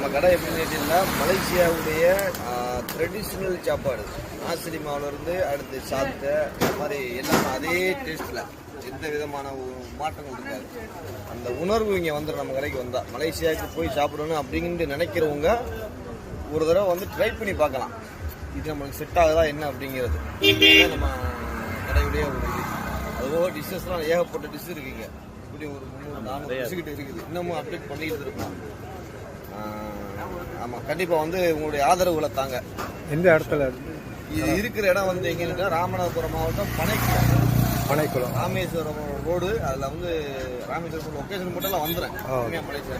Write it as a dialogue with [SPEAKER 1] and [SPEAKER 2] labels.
[SPEAKER 1] நம்ம கடை எப்படின்னு கேட்டீங்கன்னா மலேசியாவுடைய ட்ரெடிஷ்னல் சாப்பாடு. ஆசிரி மாவுலேருந்து அடுத்து சாப்பிட்ட இந்த மாதிரி எல்லாமே அதே டேஸ்ட்டில் எந்த விதமான மாற்றங்கள் இருக்காது. அந்த உணர்வு இங்கே வந்துடும். நம்ம கடைக்கு வந்தால் மலேசியாவுக்கு போய் சாப்பிடணும் அப்படின்ட்டு நினைக்கிறவங்க ஒரு தடவை வந்து ட்ரை பண்ணி பார்க்கலாம். இது நம்மளுக்கு செட் ஆகுதா என்ன அப்படிங்கிறது நம்ம கடையுடைய ஒரு இது. அதுபோக டிஷ்ஷஸ்லாம் ஏகப்பட்ட டிஷ் இருக்குங்க. இப்படி ஒரு 300-400 டிஷ்கிட்ட இருக்குது. இன்னமும் அப்டேட் பண்ணிக்கிட்டு இருக்கோம். ஆமாம், கண்டிப்பாக வந்து உங்களுடைய ஆதரவுகளை தாங்க.
[SPEAKER 2] எந்த இடத்துல
[SPEAKER 1] இது இருக்கிற இடம் வந்து எங்கன்னா ராமநாதபுரம் மாவட்டம் பனைக்குளம் ராமேஸ்வரம் ரோடு. அதில் வந்து ராமேஸ்வரம் லொக்கேஷன் மட்டும் வந்துடுறேன். மலேசியா